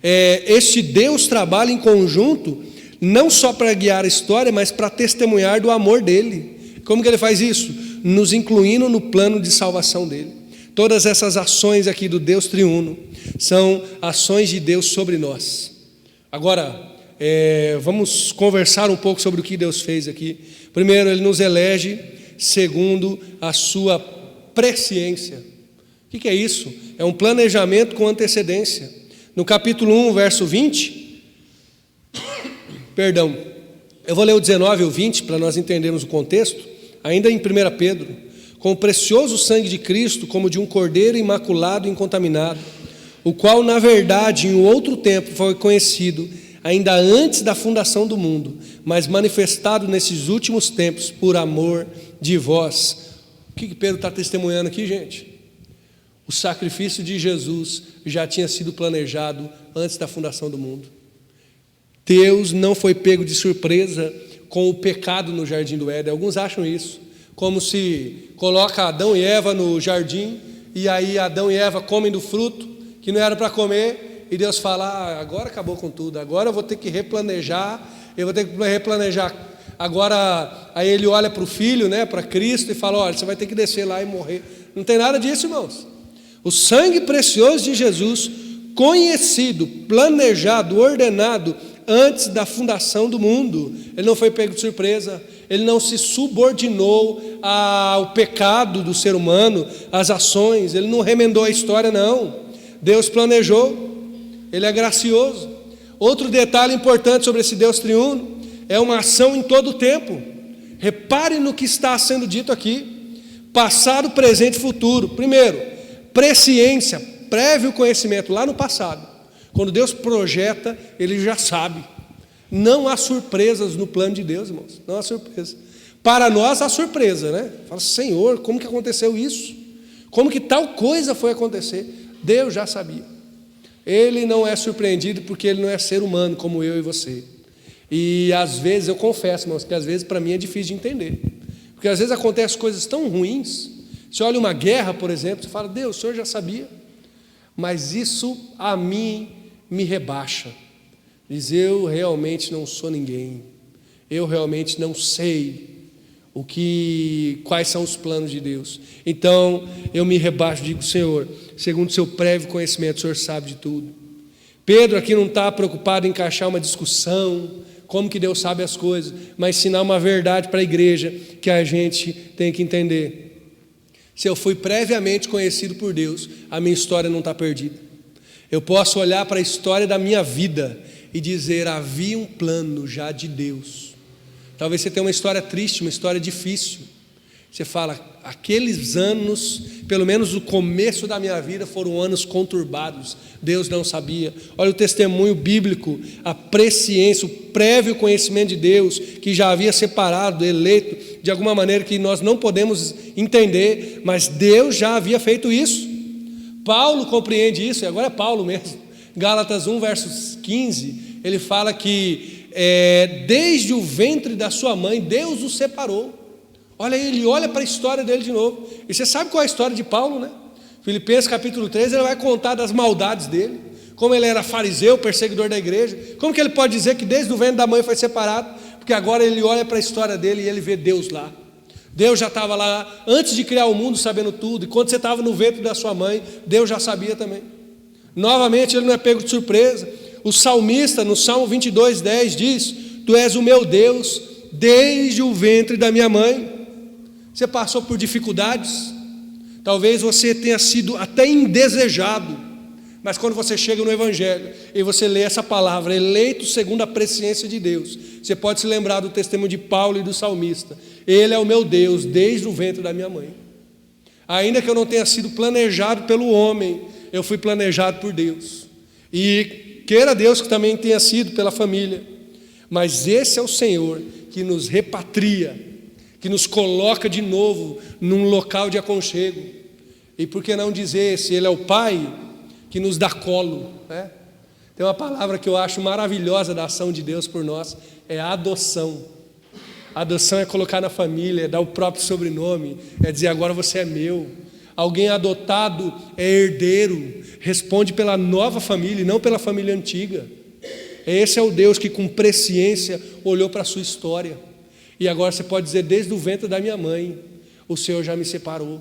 Este Deus trabalha em conjunto, não só para guiar a história, mas para testemunhar do amor dele. Como que ele faz isso? Nos incluindo no plano de salvação dele. Todas essas ações aqui do Deus triuno são ações de Deus sobre nós. Agora, vamos conversar um pouco sobre o que Deus fez aqui. Primeiro, ele nos elege segundo a sua presciência. O que é isso? É um planejamento com antecedência. No capítulo 1, verso 20, eu vou ler o 19 e o 20 para nós entendermos o contexto, ainda em 1 Pedro. Com o precioso sangue de Cristo, como de um cordeiro imaculado e incontaminado, o qual, na verdade, em outro tempo foi conhecido, ainda antes da fundação do mundo, mas manifestado nesses últimos tempos por amor de vós. O que Pedro está testemunhando aqui, gente? O sacrifício de Jesus já tinha sido planejado antes da fundação do mundo. Deus não foi pego de surpresa com o pecado no jardim do Éden. Alguns acham isso, como se coloca Adão e Eva no jardim, e aí Adão e Eva comem do fruto que não era para comer, e Deus fala, agora acabou com tudo, agora eu vou ter que replanejar, agora, aí ele olha para o Filho, para Cristo, e fala, olha, você vai ter que descer lá e morrer. Não tem nada disso, irmãos. O sangue precioso de Jesus, conhecido, planejado, ordenado, antes da fundação do mundo. Ele não foi pego de surpresa, ele não se subordinou ao pecado do ser humano, às ações, ele não remendou a história, não. Deus planejou, ele é gracioso. Outro detalhe importante sobre esse Deus triuno, é uma ação em todo o tempo. Repare no que está sendo dito aqui, passado, presente e futuro. Primeiro, presciência, prévio conhecimento, lá no passado. Quando Deus projeta, ele já sabe. Não há surpresas no plano de Deus, irmãos. Não há surpresa. Para nós há surpresa, né? Fala, Senhor, como que aconteceu isso? Como que tal coisa foi acontecer? Deus já sabia. Ele não é surpreendido porque ele não é ser humano como eu e você. E às vezes, eu confesso, irmãos, que às vezes para mim é difícil de entender. Porque às vezes acontecem coisas tão ruins. Você olha uma guerra, por exemplo, você fala, Deus, o Senhor já sabia. Mas isso a mim me rebaixa. Diz, eu realmente não sou ninguém. Eu realmente não sei quais são os planos de Deus. Então, eu me rebaixo, digo, Senhor, segundo o seu prévio conhecimento, o Senhor sabe de tudo. Pedro aqui não está preocupado em encaixar uma discussão, como que Deus sabe as coisas, mas ensinar uma verdade para a igreja que a gente tem que entender. Se eu fui previamente conhecido por Deus, a minha história não está perdida. Eu posso olhar para a história da minha vida e dizer, havia um plano já de Deus. Talvez você tenha uma história triste, uma história difícil. Você fala, aqueles anos, pelo menos o começo da minha vida, foram anos conturbados. Deus não sabia. Olha o testemunho bíblico, a presciência, o prévio conhecimento de Deus, que já havia separado, eleito, de alguma maneira que nós não podemos entender, mas Deus já havia feito isso. Paulo compreende isso, e agora é Paulo mesmo. Gálatas 1, versos 15, ele fala que desde o ventre da sua mãe, Deus o separou. Olha, ele olha para a história dele de novo. E você sabe qual é a história de Paulo, né? Filipenses capítulo 3, ele vai contar das maldades dele, como ele era fariseu, perseguidor da igreja. Como que ele pode dizer que desde o ventre da mãe foi separado? Porque agora ele olha para a história dele e ele vê Deus lá. Deus já estava lá antes de criar o mundo, sabendo tudo. E quando você estava no ventre da sua mãe, Deus já sabia também. Novamente, ele não é pego de surpresa. O salmista, no Salmo 22, 10, diz, tu és o meu Deus desde o ventre da minha mãe. Você passou por dificuldades, talvez você tenha sido até indesejado, mas quando você chega no Evangelho e você lê essa palavra, eleito segundo a presciência de Deus, você pode se lembrar do testemunho de Paulo e do salmista. Ele é o meu Deus desde o ventre da minha mãe. Ainda que eu não tenha sido planejado pelo homem, eu fui planejado por Deus. E queira Deus que também tenha sido pela família. Mas esse é o Senhor que nos repatria, que nos coloca de novo num local de aconchego. E por que não dizer, se Ele é o Pai, que nos dá colo, né? Tem uma palavra que eu acho maravilhosa da ação de Deus por nós, é a adoção. A adoção é colocar na família, é dar o próprio sobrenome, é dizer, agora você é meu. Alguém adotado é herdeiro, responde pela nova família e não pela família antiga. Esse é o Deus que com presciência olhou para a sua história. E agora você pode dizer, desde o ventre da minha mãe, o Senhor já me separou.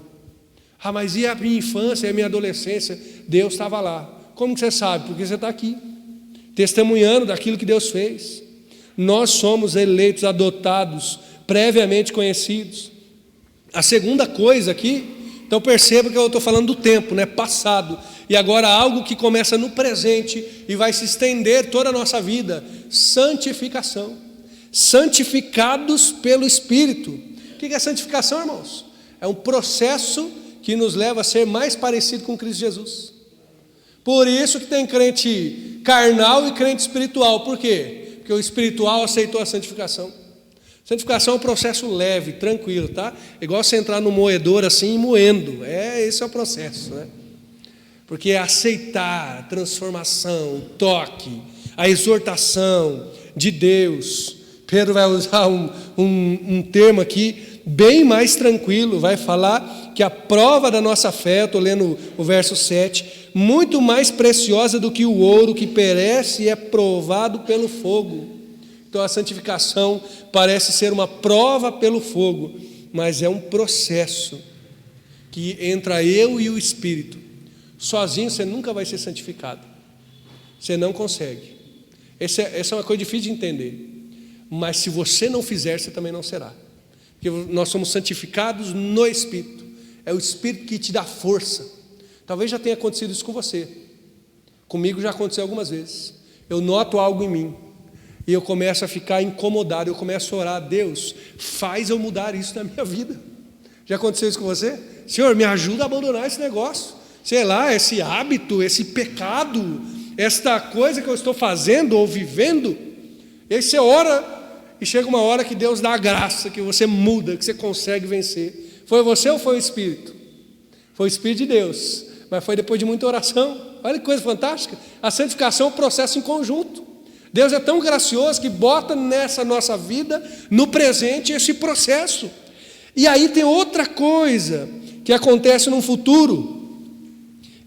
Ah, mas e a minha infância e a minha adolescência? Deus estava lá. Como que você sabe? Porque você está aqui, testemunhando daquilo que Deus fez. Nós somos eleitos, adotados, previamente conhecidos. A segunda coisa aqui, então perceba que eu estou falando do tempo, né? Passado. E agora algo que começa no presente e vai se estender toda a nossa vida. Santificação. Santificados pelo Espírito. O que é santificação, irmãos? É um processo que nos leva a ser mais parecido com Cristo Jesus. Por isso que tem crente carnal e crente espiritual. Por quê? Porque o espiritual aceitou a santificação. Santificação é um processo leve, tranquilo, tá? Igual você entrar no moedor assim e moendo. Esse é o processo, né? Porque é aceitar a transformação, o toque, a exortação de Deus. Pedro vai usar um termo aqui bem mais tranquilo, vai falar que a prova da nossa fé, eu estou lendo o verso 7, muito mais preciosa do que o ouro que perece e é provado pelo fogo. Então a santificação parece ser uma prova pelo fogo, mas é um processo que entra eu e o Espírito. Sozinho você nunca vai ser santificado, você não consegue. Essa é uma coisa difícil de entender, mas se você não fizer, você também não será, porque nós somos santificados no Espírito. É o Espírito que te dá força. Talvez já tenha acontecido isso com você. Comigo já aconteceu algumas vezes. Eu noto algo em mim e eu começo a ficar incomodado. Eu começo a orar, Deus, faz eu mudar isso na minha vida. Já aconteceu isso com você? Senhor, me ajuda a abandonar esse negócio. Sei lá, esse hábito, esse pecado, esta coisa que eu estou fazendo ou vivendo. E aí você ora e chega uma hora que Deus dá a graça, que você muda, que você consegue vencer. Foi você ou foi o Espírito? Foi o Espírito de Deus, mas foi depois de muita oração. Olha que coisa fantástica. A santificação é um processo em conjunto. Deus é tão gracioso que bota nessa nossa vida, no presente, esse processo. E aí tem outra coisa que acontece no futuro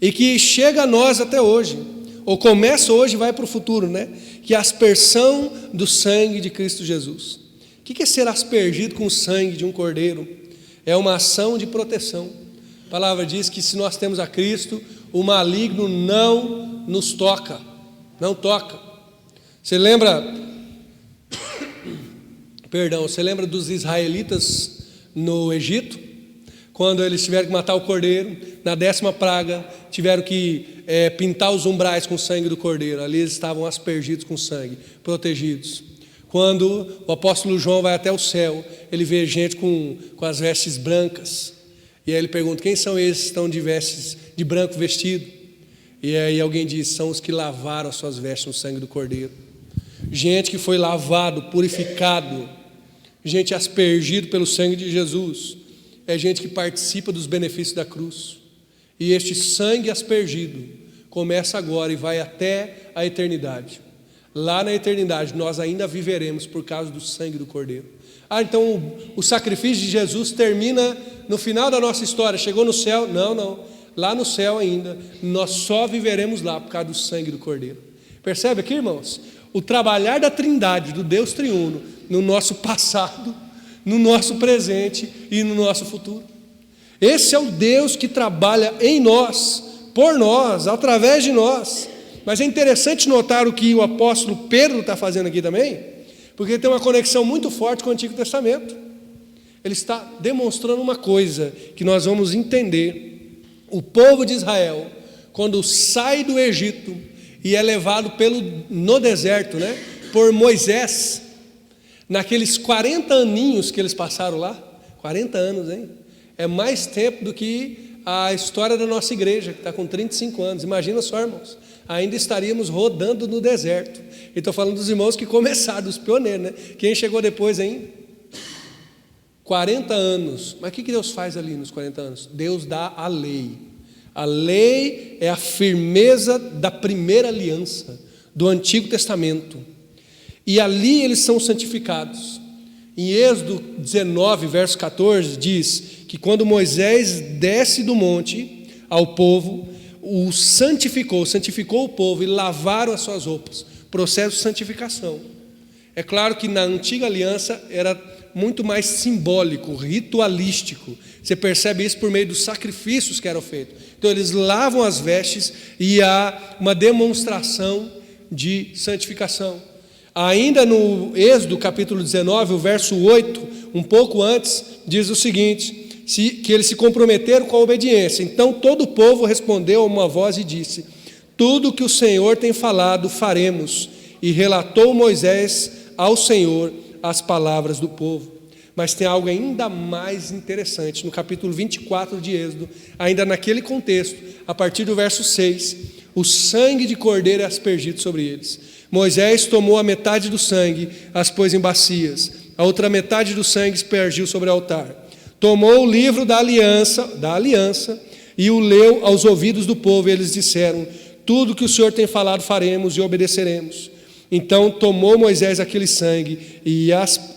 e que chega a nós até hoje, ou começa hoje e vai para o futuro, né? Que é a aspersão do sangue de Cristo Jesus. O que é ser aspergido com o sangue de um cordeiro? É uma ação de proteção. A palavra diz que se nós temos a Cristo, o maligno não nos toca, não toca. Você lembra dos israelitas no Egito? Quando eles tiveram que matar o cordeiro, na 10ª praga, tiveram que pintar os umbrais com o sangue do cordeiro. Ali eles estavam aspergidos com sangue, protegidos. Quando o apóstolo João vai até o céu, ele vê gente com as vestes brancas. E aí ele pergunta, quem são esses que estão de vestes de branco vestido? E aí alguém diz, são os que lavaram as suas vestes no sangue do cordeiro. Gente que foi lavado, purificado, gente aspergido pelo sangue de Jesus. É gente que participa dos benefícios da cruz. E este sangue aspergido começa agora e vai até a eternidade. Lá na eternidade nós ainda viveremos por causa do sangue do Cordeiro. Então o sacrifício de Jesus termina no final da nossa história. Chegou no céu? Não. Lá no céu ainda, nós só viveremos lá por causa do sangue do Cordeiro. Percebe aqui, irmãos? O trabalhar da Trindade, do Deus triuno, no nosso passado, no nosso presente e no nosso futuro. Esse é o Deus que trabalha em nós, por nós, através de nós. Mas é interessante notar o que o apóstolo Pedro está fazendo aqui também, porque tem uma conexão muito forte com o Antigo Testamento. Ele está demonstrando uma coisa que nós vamos entender. O povo de Israel, quando sai do Egito e é levado no deserto, né, por Moisés, naqueles 40 aninhos que eles passaram lá, 40 anos, hein? É mais tempo do que a história da nossa igreja, que está com 35 anos. Imagina só, irmãos. ainda estaríamos rodando no deserto. E estou falando dos irmãos que começaram, dos pioneiros, né? Quem chegou depois ainda? 40 anos. Mas o que Deus faz ali nos 40 anos? Deus dá a lei. A lei é a firmeza da primeira aliança, do Antigo Testamento. E ali eles são santificados. Em Êxodo 19, verso 14, diz que quando Moisés desce do monte ao povo, o santificou o povo e lavaram as suas roupas. Processo de santificação. É claro que na antiga aliança era muito mais simbólico, ritualístico. Você percebe isso por meio dos sacrifícios que eram feitos. Então eles lavam as vestes e há uma demonstração de santificação. Ainda no Êxodo capítulo 19, o verso 8, um pouco antes, diz o seguinte, que eles se comprometeram com a obediência. Então todo o povo respondeu a uma voz e disse: tudo o que o Senhor tem falado faremos. E relatou Moisés ao Senhor as palavras do povo. Mas tem algo ainda mais interessante, no capítulo 24 de Êxodo, ainda naquele contexto, a partir do verso 6, o sangue de cordeiro é aspergido sobre eles. Moisés tomou a metade do sangue, as pôs em bacias, a outra metade do sangue aspergiu sobre o altar. Tomou o livro da aliança e o leu aos ouvidos do povo, e eles disseram: tudo que o Senhor tem falado faremos e obedeceremos. Então tomou Moisés aquele sangue e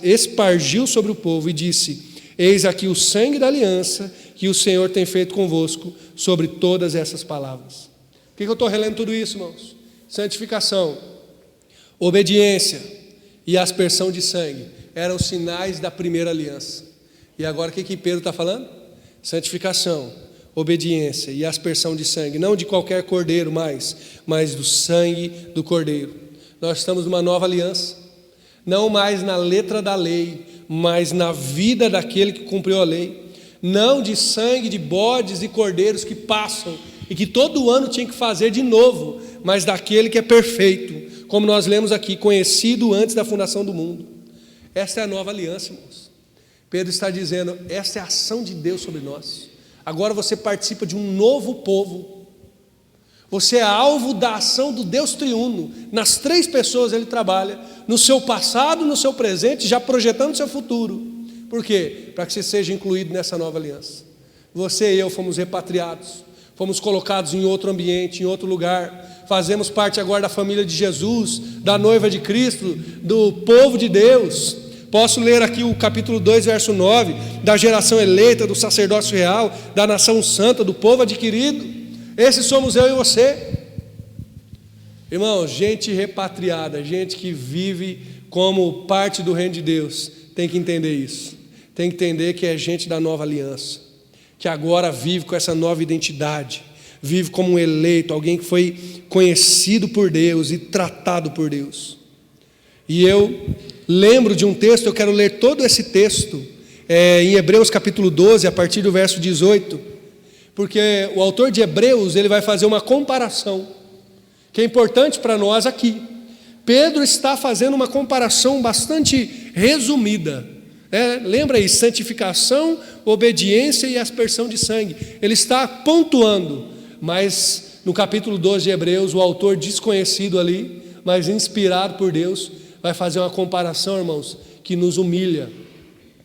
espargiu sobre o povo e disse: eis aqui o sangue da aliança que o Senhor tem feito convosco sobre todas essas palavras. Por que eu estou relendo tudo isso, irmãos? Santificação, obediência e aspersão de sangue eram sinais da primeira aliança. E agora o que Pedro está falando? Santificação, obediência e aspersão de sangue, não de qualquer cordeiro mais, mas do sangue do cordeiro. Nós estamos numa nova aliança, não mais na letra da lei, mas na vida daquele que cumpriu a lei, não de sangue de bodes e cordeiros que passam e que todo ano tinha que fazer de novo, mas daquele que é perfeito, como nós lemos aqui, conhecido antes da fundação do mundo. Esta é a nova aliança, irmãos. Pedro está dizendo, esta é a ação de Deus sobre nós. Agora você participa de um novo povo. Você é alvo da ação do Deus triuno. Nas três pessoas ele trabalha, no seu passado, no seu presente, já projetando o seu futuro. Por quê? Para que você seja incluído nessa nova aliança. Você e eu fomos repatriados, fomos colocados em outro ambiente, em outro lugar. Fazemos parte agora da família de Jesus, da noiva de Cristo, do povo de Deus. Posso ler aqui o capítulo 2, verso 9, da geração eleita, do sacerdócio real, da nação santa, do povo adquirido. Esses somos eu e você. Irmão, gente repatriada, gente que vive como parte do reino de Deus, tem que entender isso. Tem que entender que é gente da nova aliança, que agora vive com essa nova identidade, vive como um eleito, alguém que foi conhecido por Deus e tratado por Deus. E eu lembro de um texto, eu quero ler todo esse texto, em Hebreus capítulo 12, a partir do verso 18, porque o autor de Hebreus, ele vai fazer uma comparação, que é importante para nós aqui. Pedro está fazendo uma comparação bastante resumida, lembra aí, santificação, obediência e aspersão de sangue. Ele está pontuando, mas no capítulo 12 de Hebreus, o autor desconhecido ali, mas inspirado por Deus, vai fazer uma comparação, irmãos, que nos humilha,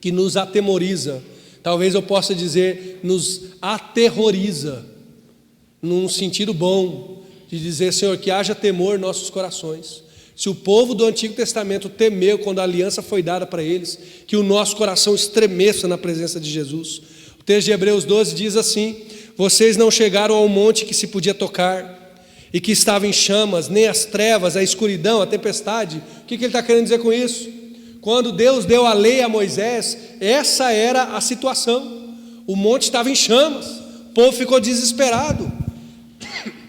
que nos atemoriza, talvez eu possa dizer, nos aterroriza, num sentido bom, de dizer, Senhor, que haja temor em nossos corações. Se o povo do Antigo Testamento temeu quando a aliança foi dada para eles, que o nosso coração estremeça na presença de Jesus. O texto de Hebreus 12 diz assim: vocês não chegaram ao monte que se podia tocar, e que estava em chamas, nem as trevas, a escuridão, a tempestade. O que ele está querendo dizer com isso? Quando Deus deu a lei a Moisés, essa era a situação. O monte estava em chamas, o povo ficou desesperado.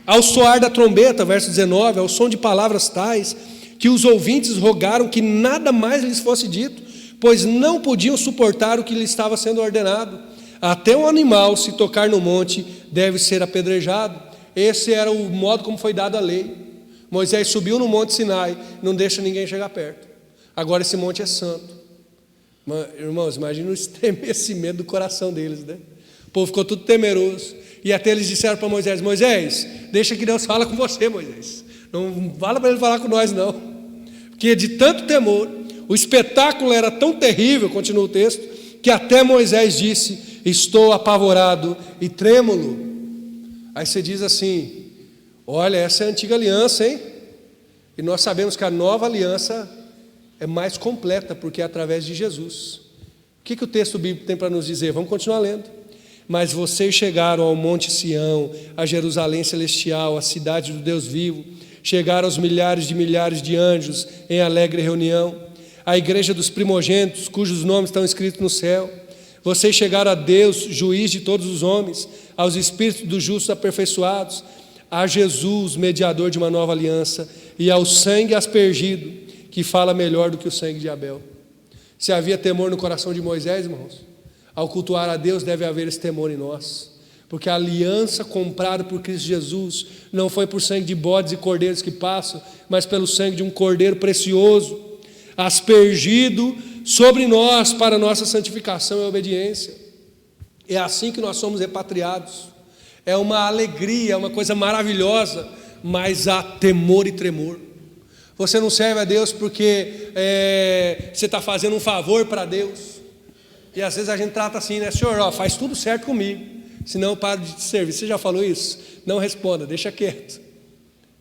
Ao soar da trombeta, verso 19, ao som de palavras tais, que os ouvintes rogaram que nada mais lhes fosse dito, pois não podiam suportar o que lhes estava sendo ordenado. Até um animal, se tocar no monte, deve ser apedrejado. Esse era o modo como foi dada a lei. Moisés subiu no monte Sinai, não deixa ninguém chegar perto. Agora esse monte é santo. Irmãos, imagina o estremecimento do coração deles, né? O povo ficou tudo temeroso. E até eles disseram para Moisés: Moisés, deixa que Deus fala com você, Moisés. Não fala para ele falar com nós, não. Porque de tanto temor, o espetáculo era tão terrível, continua o texto, que até Moisés disse: estou apavorado e trêmulo. Aí você diz assim: olha, essa é a antiga aliança, hein? E nós sabemos que a nova aliança é mais completa, porque é através de Jesus. O que o texto bíblico tem para nos dizer? Vamos continuar lendo. Mas vocês chegaram ao Monte Sião, a Jerusalém celestial, a cidade do Deus vivo, chegaram aos milhares de anjos em alegre reunião, a igreja dos primogênitos, cujos nomes estão escritos no céu. Vocês chegaram a Deus, juiz de todos os homens, aos espíritos dos justos aperfeiçoados, a Jesus, mediador de uma nova aliança, e ao sangue aspergido, que fala melhor do que o sangue de Abel. Se havia temor no coração de Moisés, irmãos, ao cultuar a Deus deve haver esse temor em nós, porque a aliança comprada por Cristo Jesus não foi por sangue de bodes e cordeiros que passam, mas pelo sangue de um cordeiro precioso, aspergido sobre nós para nossa santificação e obediência. É assim que nós somos repatriados. É uma alegria, é uma coisa maravilhosa, mas há temor e tremor. Você não serve a Deus porque você está fazendo um favor para Deus. E às vezes a gente trata assim, né? Senhor, faz tudo certo comigo, senão eu paro de te servir. Você já falou isso? Não responda, deixa quieto.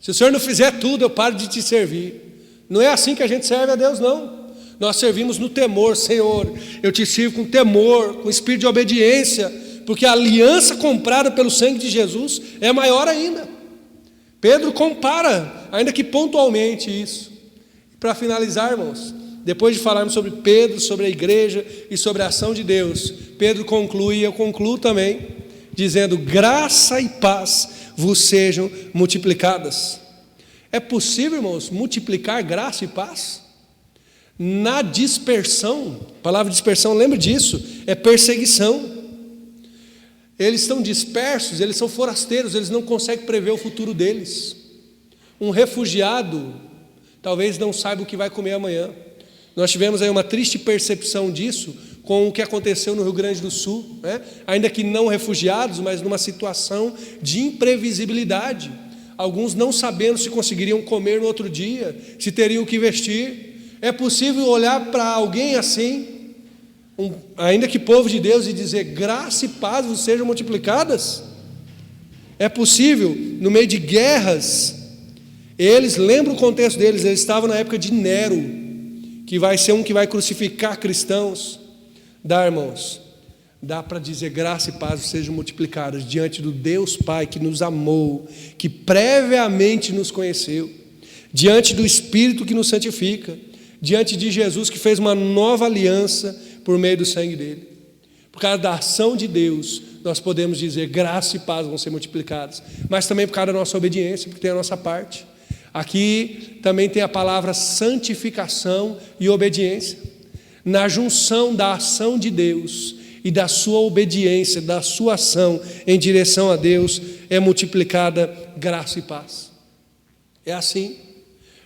Se o Senhor não fizer tudo, eu paro de te servir. Não é assim que a gente serve a Deus, não. Nós servimos no temor. Senhor, eu te sirvo com temor, com espírito de obediência, porque a aliança comprada pelo sangue de Jesus é maior ainda. Pedro compara, ainda que pontualmente, isso. Para finalizar, irmãos, depois de falarmos sobre Pedro, sobre a igreja e sobre a ação de Deus, Pedro conclui, e eu concluo também, dizendo: graça e paz vos sejam multiplicadas. É possível, irmãos, multiplicar graça e paz? Na dispersão, a palavra dispersão, lembra disso, é perseguição. Eles estão dispersos, eles são forasteiros, eles não conseguem prever o futuro deles. Um refugiado talvez não saiba o que vai comer amanhã. Nós tivemos aí uma triste percepção disso com o que aconteceu no Rio Grande do Sul, né? Ainda que não refugiados, mas numa situação de imprevisibilidade. Alguns não sabendo se conseguiriam comer no outro dia, se teriam que vestir. É possível olhar para alguém assim, ainda que povo de Deus, e dizer: graça e paz vos sejam multiplicadas? É possível, no meio de guerras, eles, lembra o contexto deles, eles estavam na época de Nero, que vai ser um que vai crucificar cristãos. Irmãos, dá para dizer: graça e paz sejam multiplicadas diante do Deus Pai que nos amou, que previamente nos conheceu, diante do Espírito que nos santifica, diante de Jesus que fez uma nova aliança por meio do sangue dele. Por causa da ação de Deus, nós podemos dizer: graça e paz vão ser multiplicadas, mas também por causa da nossa obediência, porque tem a nossa parte. Aqui também tem a palavra santificação e obediência. Na junção da ação de Deus e da sua obediência, da sua ação em direção a Deus, é multiplicada graça e paz. É assim.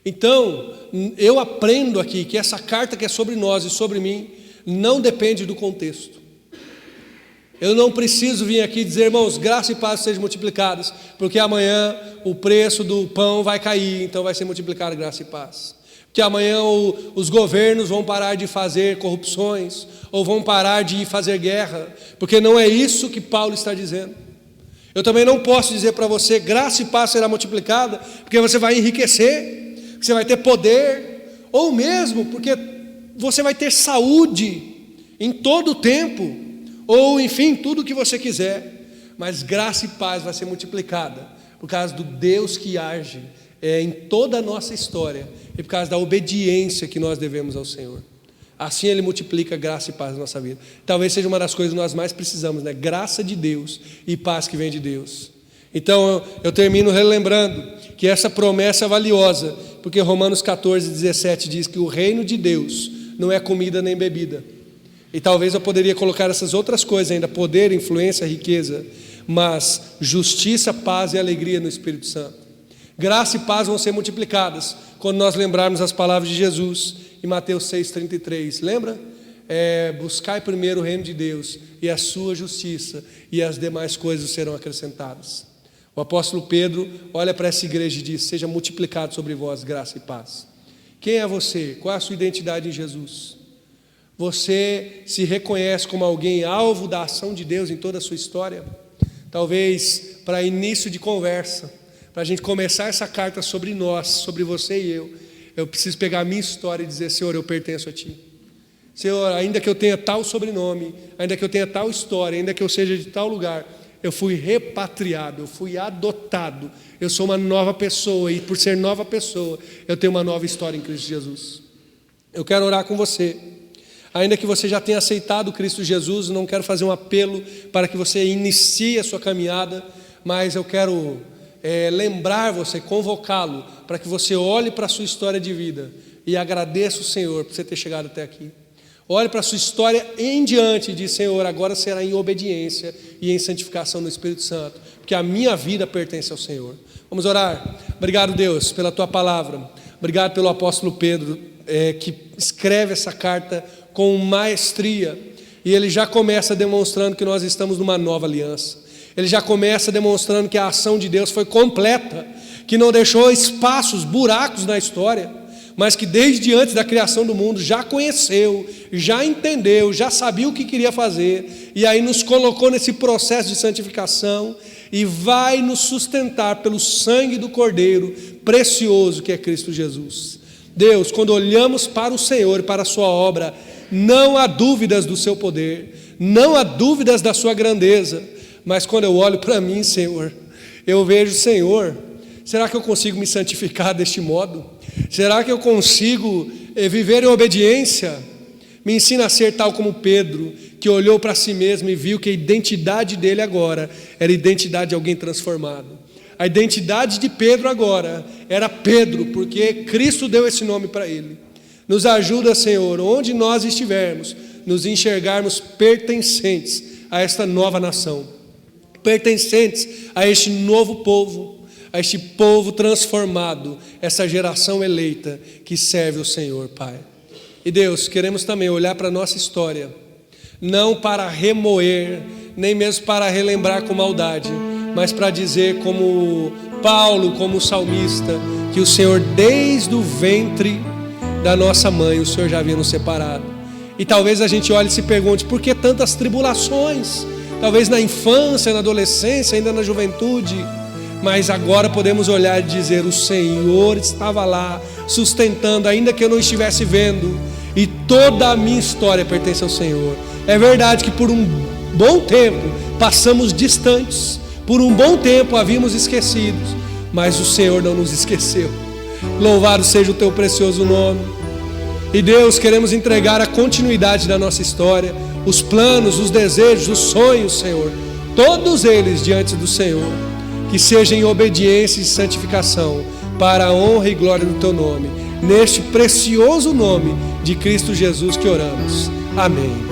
Então, eu aprendo aqui que essa carta que é sobre nós e sobre mim não depende do contexto. Eu não preciso vir aqui dizer: irmãos, graça e paz sejam multiplicadas, porque amanhã o preço do pão vai cair, então vai ser multiplicada graça e paz. Porque amanhã os governos vão parar de fazer corrupções, ou vão parar de fazer guerra, porque não é isso que Paulo está dizendo. Eu também não posso dizer para você: graça e paz será multiplicada, porque você vai enriquecer, porque você vai ter poder, ou mesmo porque você vai ter saúde em todo o tempo, ou enfim, tudo o que você quiser. Mas graça e paz vai ser multiplicada por causa do Deus que age em toda a nossa história, e por causa da obediência que nós devemos ao Senhor. Assim Ele multiplica graça e paz na nossa vida. Talvez seja uma das coisas que nós mais precisamos, né? Graça de Deus e paz que vem de Deus. Então eu termino relembrando que essa promessa é valiosa, porque Romanos 14:17 diz que o reino de Deus não é comida nem bebida. E talvez eu poderia colocar essas outras coisas ainda: poder, influência, riqueza, mas justiça, paz e alegria no Espírito Santo. Graça e paz vão ser multiplicadas quando nós lembrarmos as palavras de Jesus em Mateus 6,33. Lembra? buscai primeiro o reino de Deus e a sua justiça, e as demais coisas serão acrescentadas. O apóstolo Pedro olha para essa igreja e diz: seja multiplicado sobre vós graça e paz. Quem é você? Qual é a sua identidade em Jesus? Você se reconhece como alguém alvo da ação de Deus em toda a sua história? Talvez para início de conversa, para a gente começar essa carta sobre nós, sobre você e eu preciso pegar a minha história e dizer: Senhor, eu pertenço a Ti. Senhor, ainda que eu tenha tal sobrenome, ainda que eu tenha tal história, ainda que eu seja de tal lugar, eu fui repatriado, eu fui adotado, eu sou uma nova pessoa, e por ser nova pessoa, eu tenho uma nova história em Cristo Jesus. Eu quero orar com você. Ainda que você já tenha aceitado Cristo Jesus, não quero fazer um apelo para que você inicie a sua caminhada, mas eu quero lembrar você, convocá-lo, para que você olhe para a sua história de vida e agradeça o Senhor por você ter chegado até aqui. Olhe para a sua história em diante e diz: Senhor, agora será em obediência e em santificação no Espírito Santo, porque a minha vida pertence ao Senhor. Vamos orar. Obrigado, Deus, pela Tua palavra. Obrigado pelo apóstolo Pedro, que escreve essa carta com maestria, e ele já começa demonstrando que nós estamos numa nova aliança. Ele já começa demonstrando que a ação de Deus foi completa, que não deixou espaços, buracos na história, mas que desde antes da criação do mundo já conheceu, já entendeu, já sabia o que queria fazer, e aí nos colocou nesse processo de santificação e vai nos sustentar pelo sangue do Cordeiro precioso que é Cristo Jesus. Deus, quando olhamos para o Senhor e para a sua obra, não há dúvidas do seu poder, não há dúvidas da sua grandeza, mas quando eu olho para mim, Senhor, eu vejo: Senhor, será que eu consigo me santificar deste modo? Será que eu consigo viver em obediência? Me ensina a ser tal como Pedro, que olhou para si mesmo e viu que a identidade dele agora era a identidade de alguém transformado. A identidade de Pedro agora era Pedro, porque Cristo deu esse nome para ele. Nos ajuda, Senhor, onde nós estivermos, nos enxergarmos pertencentes a esta nova nação, pertencentes a este novo povo, a este povo transformado, essa geração eleita que serve o Senhor, Pai. E Deus, queremos também olhar para a nossa história, não para remoer, nem mesmo para relembrar com maldade, mas para dizer como Paulo, como o salmista, que o Senhor desde o ventre da nossa mãe, o Senhor já havia nos separado. E talvez a gente olhe e se pergunte: por que tantas tribulações? Talvez na infância, na adolescência, ainda na juventude, mas agora podemos olhar e dizer: o Senhor estava lá, sustentando, ainda que eu não estivesse vendo, e toda a minha história pertence ao Senhor. É verdade que por um bom tempo passamos distantes, por um bom tempo havíamos esquecidos, mas o Senhor não nos esqueceu. Louvado seja o Teu precioso nome. E Deus, queremos entregar a continuidade da nossa história, os planos, os desejos, os sonhos, Senhor, todos eles diante do Senhor, que seja em obediência e santificação, para a honra e glória do Teu nome, neste precioso nome de Cristo Jesus que oramos. Amém.